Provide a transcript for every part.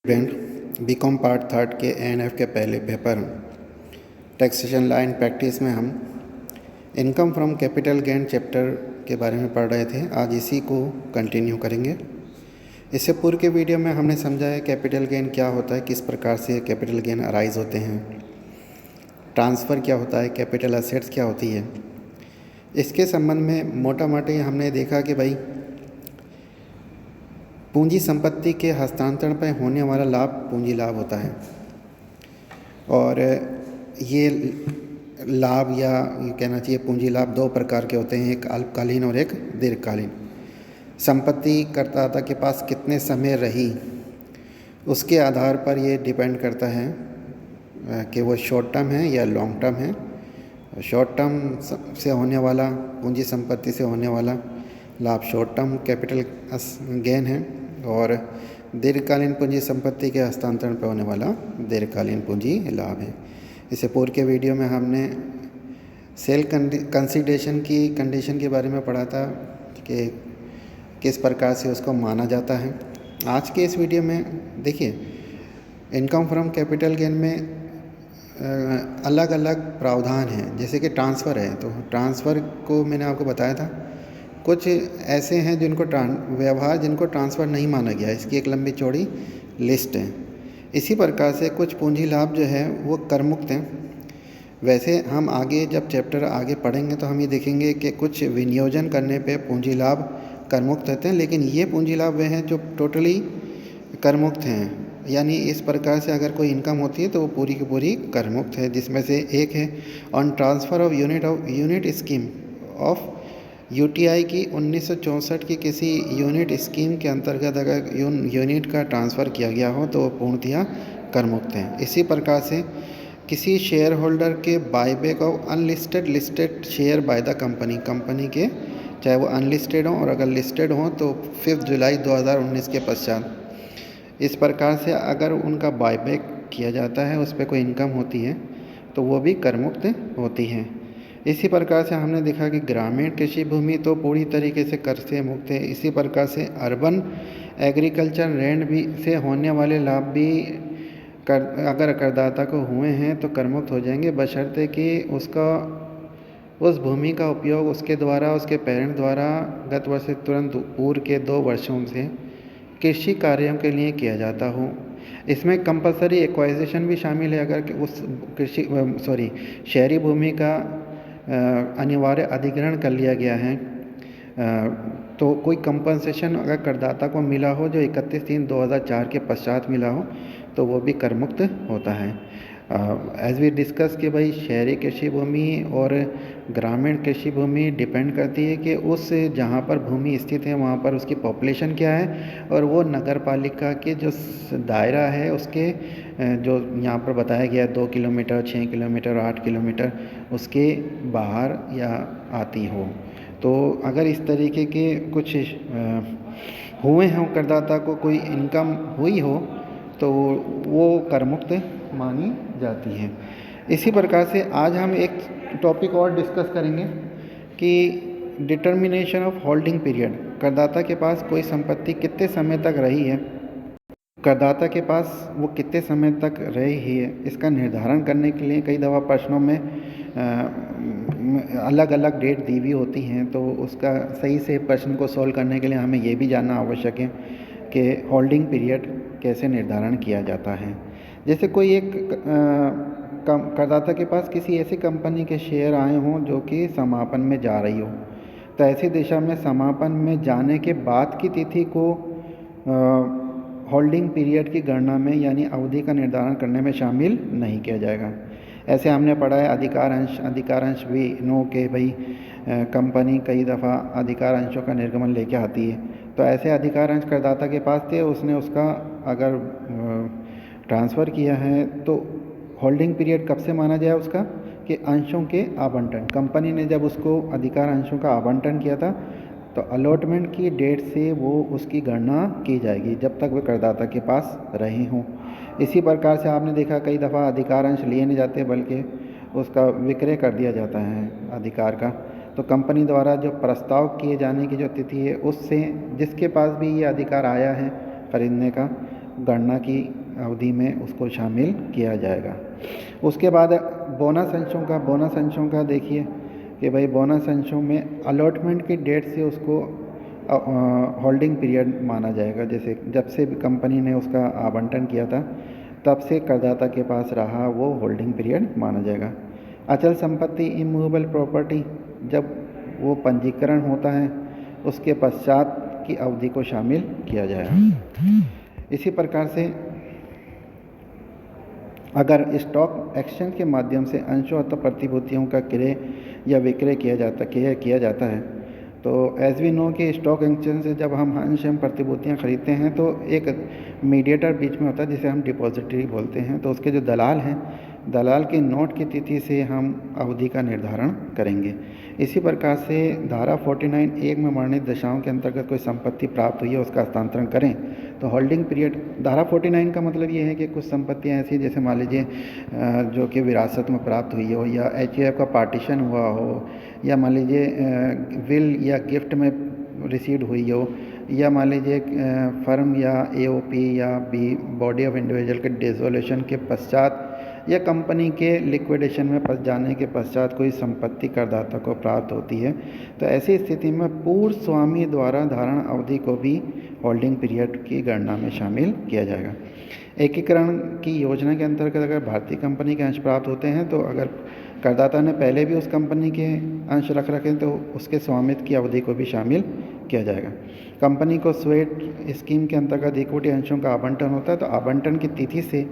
Student BCom part third के ANF के पहले paper taxation law and practice में हम income from capital gain chapter के बारे में पढ़ रहे थे। आज इसी को कंटिन्यू करेंगे। इससे पूर्व के वीडियो में हमने समझा है कैपिटल गेन क्या होता है, किस प्रकार से कैपिटल गेन अराइज होते हैं, ट्रांसफ़र क्या होता है, कैपिटल असेट्स क्या होती है। इसके संबंध में मोटा मोटी हमने देखा कि भाई पूंजी संपत्ति के हस्तांतरण पर होने वाला लाभ पूंजी लाभ होता है, और ये लाभ या ये कहना चाहिए पूंजी लाभ दो प्रकार के होते हैं, एक अल्पकालीन और एक दीर्घकालीन। संपत्ति करदाता के पास कितने समय रही उसके आधार पर ये डिपेंड करता है कि वो शॉर्ट टर्म है या लॉन्ग टर्म है। शॉर्ट टर्म से होने वाला पूंजी संपत्ति से होने वाला लाभ शॉर्ट टर्म कैपिटल गेन है, और दीर्घकालीन पूंजी संपत्ति के हस्तांतरण पर होने वाला दीर्घकालीन पूंजी लाभ है। इससे पूर्व के वीडियो में हमने सेल कंसिडरेशन की कंडीशन के बारे में पढ़ा था कि किस प्रकार से उसको माना जाता है। आज के इस वीडियो में देखिए इनकम फ्रॉम कैपिटल गेन में अलग अलग प्रावधान हैं। जैसे कि ट्रांसफ़र है, तो ट्रांसफ़र को मैंने आपको बताया था, कुछ ऐसे हैं जिनको व्यवहार जिनको ट्रांसफ़र नहीं माना गया, इसकी एक लंबी चौड़ी लिस्ट है। इसी प्रकार से कुछ पूंजी लाभ जो है वो कर मुक्त हैं। वैसे हम आगे जब चैप्टर आगे पढ़ेंगे तो हम ये देखेंगे कि कुछ विनियोजन करने पे पूंजी लाभ कर मुक्त होते हैं, लेकिन ये पूंजी लाभ वे हैं जो टोटली कर मुक्त हैं। यानी इस प्रकार से अगर कोई इनकम होती है तो वो पूरी की पूरी कर मुक्त है, जिसमें से एक है on transfer of unit scheme of UTI की 1964 की किसी यूनिट स्कीम के अंतर्गत अगर यूनिट का ट्रांसफ़र किया गया हो तो वो पूर्णतया कर मुक्त हैं। इसी प्रकार से किसी शेयर होल्डर के buyback of unlisted listed share by the company के, चाहे वो अनलिस्टेड हों और अगर लिस्टेड हों तो 5 जुलाई 2019 के पश्चात, इस प्रकार से अगर उनका बायबैक किया जाता है, उस पर कोई इनकम होती है तो वो भी कर मुक्त होती है। इसी प्रकार से हमने देखा कि ग्रामीण कृषि भूमि तो पूरी तरीके से कर से मुक्त है। इसी प्रकार से अर्बन एग्रीकल्चर लैंड भी से होने वाले लाभ भी अगर करदाता को हुए हैं तो कर मुक्त हो जाएंगे, बशर्ते कि उस भूमि का उपयोग उसके द्वारा उसके पेरेंट द्वारा गत वर्ष से तुरंत पूर्व के 2 वर्षों से कृषि कार्यों के लिए किया जाता हो। इसमें कंपलसरी एक्वाइजेशन भी शामिल है। अगर उस शहरी भूमि का अनिवार्य अधिग्रहण कर लिया गया है तो कोई कंपनसेशन अगर करदाता को मिला हो जो 31/3/2004 के पश्चात मिला हो तो वो भी कर मुक्त होता है। एज वी डिस्कस कि भाई शहरी कृषि भूमि और ग्रामीण कृषि भूमि डिपेंड करती है कि उस जहाँ पर भूमि स्थित है वहाँ पर उसकी पॉपुलेशन क्या है, और वो नगर पालिका के जो दायरा है उसके जो यहाँ पर बताया गया 2 किलोमीटर, 6 किलोमीटर, 8 किलोमीटर उसके बाहर या आती हो। तो अगर इस तरीके के कुछ हुए हों, करदाता को कोई इनकम हुई हो तो वो कर मुक्त मानी जाती है। इसी प्रकार से आज हम एक टॉपिक और डिस्कस करेंगे कि डिटर्मिनेशन ऑफ होल्डिंग पीरियड। करदाता के पास कोई संपत्ति कितने समय तक रही है, करदाता के पास वो कितने समय तक रही है, इसका निर्धारण करने के लिए कई दफ़ा प्रश्नों में अलग अलग डेट दी हुई होती हैं। तो उसका सही से प्रश्न को सॉल्व करने के लिए हमें ये भी जानना आवश्यक है कि होल्डिंग पीरियड कैसे निर्धारण किया जाता है। जैसे कोई एक करदाता के पास किसी ऐसी कंपनी के शेयर आए हों जो कि समापन में जा रही हो, तो ऐसी दिशा में समापन में जाने के बाद की तिथि को होल्डिंग पीरियड की गणना में यानी अवधि का निर्धारण करने में शामिल नहीं किया जाएगा। ऐसे हमने पढ़ा है अधिकार अंश भी नो के भाई कंपनी कई दफ़ा अधिकार अंशों का निर्गमन लेके आती है, तो ऐसे अधिकार अंश करदाता के पास थे, उसने उसका अगर ट्रांसफ़र किया है तो होल्डिंग पीरियड कब से माना जाए उसका, कि अंशों के आवंटन, कंपनी ने जब उसको अधिकार अंशों का आवंटन किया था तो अलॉटमेंट की डेट से वो उसकी गणना की जाएगी जब तक वे करदाता के पास रहे हों। इसी प्रकार से आपने देखा कई दफ़ा अधिकार अंश लिए नहीं जाते बल्कि उसका विक्रय कर दिया जाता है अधिकार का। तो कंपनी द्वारा जो प्रस्ताव किए जाने की जो तिथि है उससे जिसके पास भी ये अधिकार आया है खरीदने का, गणना की अवधि में उसको शामिल किया जाएगा। उसके बाद बोनस अंशों का देखिए कि भाई बोनस अंशों में अलॉटमेंट की डेट से उसको होल्डिंग पीरियड माना जाएगा। जैसे जब से कंपनी ने उसका आवंटन किया था तब से करदाता के पास रहा वो होल्डिंग पीरियड माना जाएगा। अचल संपत्ति इमूवेबल प्रॉपर्टी जब वो पंजीकरण होता है उसके पश्चात की अवधि को शामिल किया जाएगा। इसी प्रकार से अगर स्टॉक एक्सचेंज के माध्यम से अंशों अथवा प्रतिभूतियों का क्रय या विक्रय किया जाता है तो एज वी नो कि स्टॉक एक्सचेंज से जब हम अंश एवं प्रतिभूतियाँ खरीदते हैं तो एक मीडिएटर बीच में होता है जिसे हम डिपॉजिटरी बोलते हैं। तो उसके जो दलाल हैं, दलाल की नोट की तिथि से हम अवधि का निर्धारण करेंगे। इसी प्रकार से धारा 49(1) में वर्णित दशाओं के अंतर्गत कोई संपत्ति प्राप्त हुई है उसका हस्तांतरण करें तो होल्डिंग पीरियड धारा 49 का मतलब ये है कि कुछ संपत्तियाँ ऐसी जैसे मान लीजिए जो कि विरासत में प्राप्त हुई हो या HUF का पार्टीशन हुआ हो या मान लीजिए विल या गिफ्ट में रिसीव्ड हुई हो या मान लीजिए फर्म या AOP या बॉडी ऑफ इंडिविजुअल के डिसोल्यूशन के पश्चात या कंपनी के लिक्विडेशन में फंस जाने के पश्चात कोई संपत्ति करदाता को प्राप्त होती है तो ऐसी स्थिति में पूर्व स्वामी द्वारा धारण अवधि को भी होल्डिंग पीरियड की गणना में शामिल किया जाएगा। एकीकरण की योजना के अंतर्गत अगर भारतीय कंपनी के अंश प्राप्त होते हैं तो अगर करदाता ने पहले भी उस कंपनी के अंश रख रखे तो उसके स्वामित्व की अवधि को भी शामिल किया जाएगा। कंपनी को स्वेट स्कीम के अंतर्गत इक्विटी अंशों का आवंटन होता है तो आवंटन की तिथि से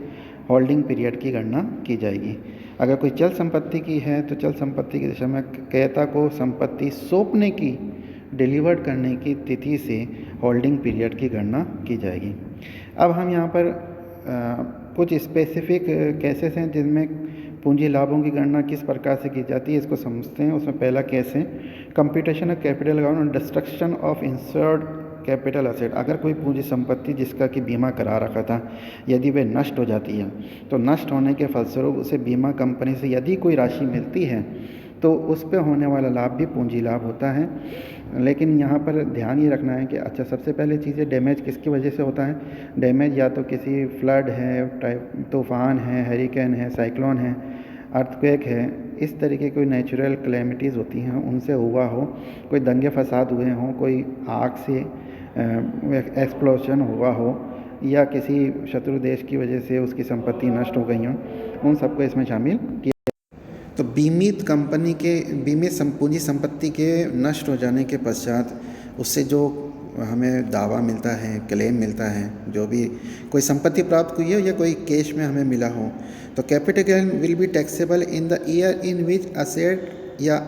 होल्डिंग पीरियड की गणना की जाएगी। अगर कोई चल संपत्ति की है तो चल संपत्ति की दिशा में क्रेता को संपत्ति सौंपने की डिलीवर्ड करने की तिथि से होल्डिंग पीरियड की गणना की जाएगी। अब हम यहाँ पर कुछ स्पेसिफिक केसेस हैं जिनमें पूंजी लाभों की गणना किस प्रकार से की जाती है इसको समझते हैं। उसमें पहला केस है computation of capital gain on destruction of insured capital asset. अगर कोई पूंजी संपत्ति जिसका कि बीमा करा रखा था यदि वे नष्ट हो जाती है तो नष्ट होने के फलस्वरूप उसे बीमा कंपनी से यदि कोई राशि मिलती है तो उस पर होने वाला लाभ भी पूंजी लाभ होता है। लेकिन यहाँ पर ध्यान ये रखना है कि अच्छा सबसे पहले चीज़ है डैमेज किसकी वजह से होता है। डैमेज या तो किसी फ्लड है, तूफ़ान है, हरिकेन है, साइक्लोन है, अर्थक्वेक है, इस तरीके कोई नेचुरल क्लैमिटीज़ होती हैं उनसे हुआ हो, कोई दंगे फसाद हुए हों, कोई आग से एक्सप्लोजन हुआ हो या किसी शत्रु देश की वजह से उसकी संपत्ति नष्ट हो गई हो, उन सबको इसमें शामिल किया। तो बीमित कंपनी के पूंजी संपत्ति के नष्ट हो जाने के पश्चात उससे जो हमें दावा मिलता है, क्लेम मिलता है, जो भी कोई संपत्ति प्राप्त हुई हो या कोई कैश में हमें मिला हो तो capital gain will be taxable in the year in which asset या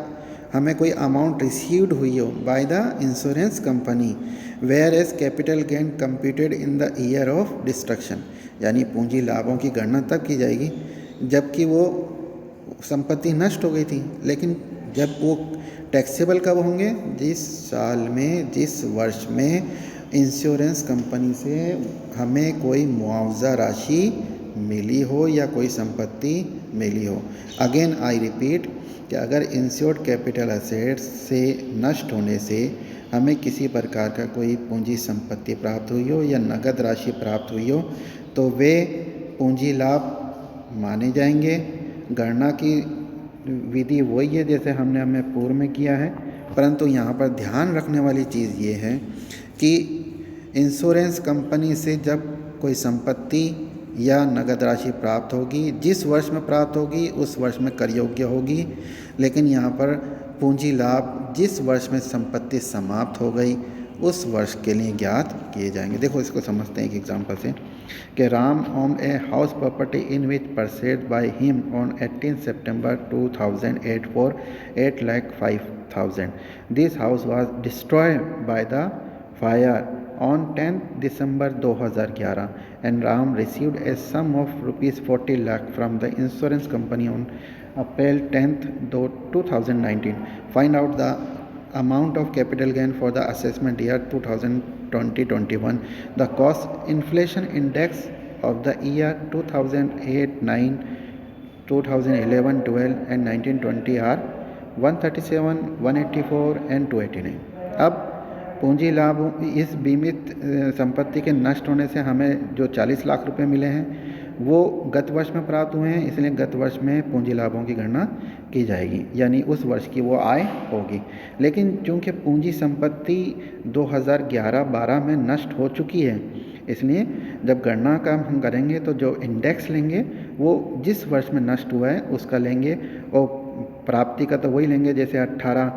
हमें कोई अमाउंट रिसीव्ड हुई हो by the insurance company whereas capital gain computed in the year of destruction. यानी पूंजी लाभों की गणना तब की जाएगी जबकि वो संपत्ति नष्ट हो गई थी, लेकिन जब वो टैक्सेबल कब होंगे, जिस साल में जिस वर्ष में इंश्योरेंस कंपनी से हमें कोई मुआवजा राशि मिली हो या कोई संपत्ति मिली हो। अगेन आई रिपीट कि अगर इंश्योर्ड कैपिटल असेट्स से नष्ट होने से हमें किसी प्रकार का कोई पूंजी संपत्ति प्राप्त हुई हो या नगद राशि प्राप्त हुई हो तो वे पूंजी लाभ माने जाएंगे। गणना की विधि वही है जैसे हमने पूर्व में किया है, परंतु यहाँ पर ध्यान रखने वाली चीज़ ये है कि इंश्योरेंस कंपनी से जब कोई संपत्ति या नगद राशि प्राप्त होगी, जिस वर्ष में प्राप्त होगी उस वर्ष में कर योग्य होगी, लेकिन यहाँ पर पूंजी लाभ जिस वर्ष में संपत्ति समाप्त हो गई उस वर्ष के लिए ज्ञात किए जाएंगे। देखो इसको समझते हैं एक एग्जांपल से कि Ram own a house property in which purchased by him on 18 September 2008 for 8,05,000। This house was destroyed by the fire on 10 December 2011 and Ram received a sum of rupees 40 lakh from the insurance company on April 10th 2019. Find out the amount of capital gain for the assessment year 2020-21. The cost inflation index of the year 2008-9, 2011-12 and 19-20 are 137, 184 and 289. अब पूंजी लाभ इस बीमित संपत्ति के नष्ट होने से हमें जो 40 लाख रुपए मिले हैं वो गत वर्ष में प्राप्त हुए हैं, इसलिए गत वर्ष में पूंजी लाभों की गणना की जाएगी, यानी उस वर्ष की वो आय होगी। लेकिन चूंकि पूंजी संपत्ति 2011-12 में नष्ट हो चुकी है, इसलिए जब गणना का हम करेंगे तो जो इंडेक्स लेंगे वो जिस वर्ष में नष्ट हुआ है उसका लेंगे, और प्राप्ति का तो वही लेंगे जैसे 18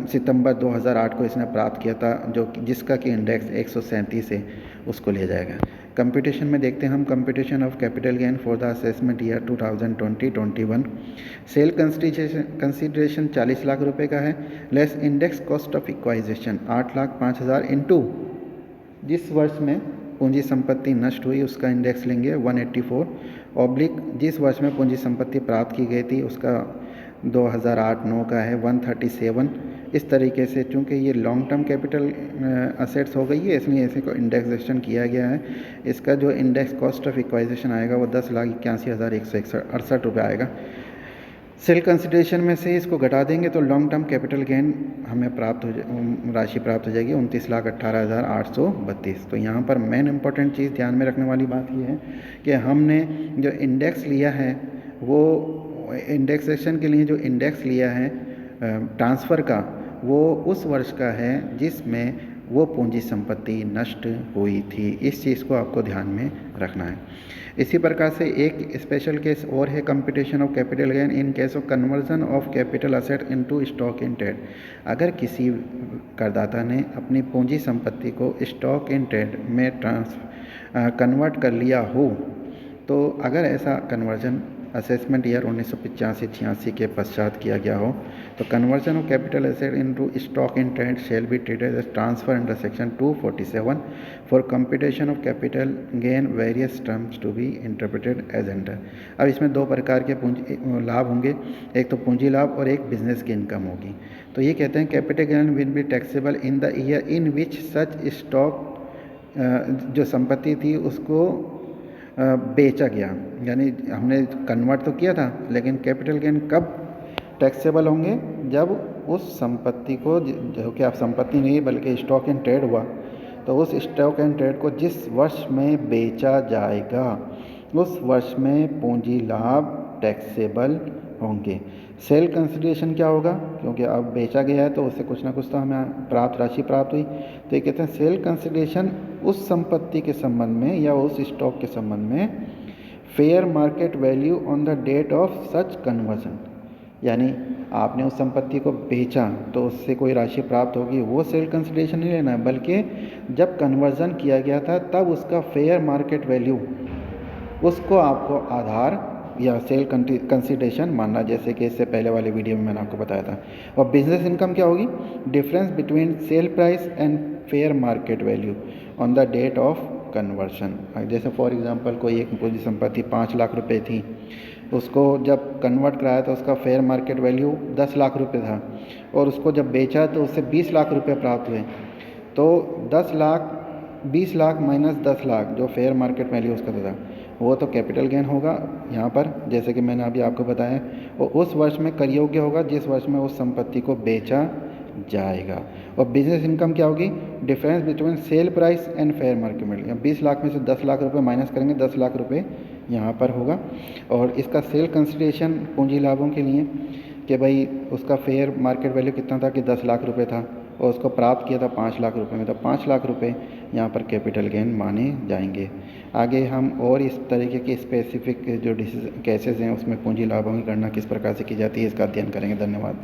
सितंबर 2008 को इसने प्राप्त किया था, जो जिसका कि इंडेक्स 137 है, उसको लिया जाएगा। कंप्यूटेशन में देखते हैं हम, computation of capital gain for the assessment year 2020-21। Sale consideration 40 lakh रुपए का है, less index cost of acquisition 8,05,000 into जिस वर्ष में पूंजी संपत्ति नष्ट हुई उसका इंडेक्स लेंगे 184 ऑब्लिक जिस वर्ष में पूंजी संपत्ति प्राप्त की गई थी उसका 2008-9 का है 137। इस तरीके से चूंकि ये लॉन्ग टर्म कैपिटल असेट्स हो गई है, इसलिए इसे को इंडेक्सेशन किया गया है। इसका जो इंडेक्स कॉस्ट ऑफ इक्वाइजेशन आएगा वो 10,81,168 रुपये आएगा। सेल कंसिडरेशन में से इसको घटा देंगे तो लॉन्ग टर्म कैपिटल गेन हमें राशि प्राप्त हो जाएगी 29,18,832। तो यहाँ पर मेन इंपॉर्टेंट चीज़ ध्यान में रखने वाली बात ये है कि हमने जो इंडेक्स लिया है वो इंडेक्सेशन के लिए जो इंडेक्स लिया है ट्रांसफ़र का, वो उस वर्ष का है जिसमें वो पूंजी संपत्ति नष्ट हुई थी। इस चीज़ को आपको ध्यान में रखना है। इसी प्रकार से एक स्पेशल केस और है, computation of capital gain in case of conversion of capital asset into stock in trade. अगर किसी करदाता ने अपनी पूंजी संपत्ति को स्टॉक इन ट्रेड में कन्वर्ट कर लिया हो, तो अगर ऐसा कन्वर्जन असेसमेंट ईयर 1985-86 के पश्चात किया गया हो तो conversion of capital asset into stock in trade shall be treated as transfer under section 247 for computation of capital gain various terms to be interpreted as under. अब इसमें दो प्रकार के पूंजी लाभ होंगे, एक तो पूंजी लाभ और एक बिजनेस की इनकम होगी। तो ये कहते हैं capital gain will be taxable in the year in which such stock जो संपत्ति थी उसको बेचा गया, यानी हमने कन्वर्ट तो किया था, लेकिन कैपिटल गेन कब टैक्सेबल होंगे, जब उस संपत्ति को, जो कि आप संपत्ति नहीं बल्कि स्टॉक इन ट्रेड हुआ, तो उस स्टॉक इन ट्रेड को जिस वर्ष में बेचा जाएगा उस वर्ष में पूंजी लाभ टैक्सेबल होंगे। सेल कंसिडरेशन क्या होगा, क्योंकि अब बेचा गया है तो उससे कुछ ना कुछ तो हमें राशि प्राप्त हुई, तो ये कहते हैं सेल कंसिडरेशन उस संपत्ति के संबंध में या उस स्टॉक के संबंध में fair market value on the date of such conversion, यानी आपने उस संपत्ति को बेचा तो उससे कोई राशि प्राप्त होगी, वो सेल कंसिडरेशन नहीं लेना है, बल्कि जब कन्वर्जन किया गया था तब उसका फेयर मार्केट वैल्यू उसको आपको आधार या सेल कंसिडरेशन मानना, जैसे कि इससे पहले वाले वीडियो में मैंने आपको बताया था। और बिजनेस इनकम क्या होगी, difference between sale price and fair market value on the date of conversion. जैसे फॉर एग्जांपल कोई एक पूंजी संपत्ति 5 लाख रुपए थी, उसको जब कन्वर्ट कराया तो उसका फेयर मार्केट वैल्यू 10 लाख रुपए था, और उसको जब बेचा तो उससे 20 लाख रुपए प्राप्त हुए। तो 20 लाख माइनस 10 लाख जो फेयर मार्केट वैल्यू उसका था, वो तो कैपिटल गेन होगा यहाँ पर, जैसे कि मैंने अभी आपको बताया, और उस वर्ष में कर योग्य होगा जिस वर्ष में उस संपत्ति को बेचा जाएगा। और बिजनेस इनकम क्या होगी, difference between sale price and fair market value. 20 lakh में से 10 लाख रुपए माइनस करेंगे, 10 लाख रुपए यहाँ पर होगा। और इसका सेल कंसिडरेशन पूंजी लाभों के लिए कि भाई उसका फेयर मार्केट वैल्यू कितना था कि 10 लाख रुपए था, और उसको प्राप्त किया था 5 लाख रुपए में, तो 5 लाख रुपए यहाँ पर कैपिटल गेन माने जाएंगे। आगे हम और इस तरीके के स्पेसिफिक जो केसेस हैं उसमें पूंजी लाभों की गणना किस प्रकार से की जाती है इसका अध्ययन करेंगे। धन्यवाद।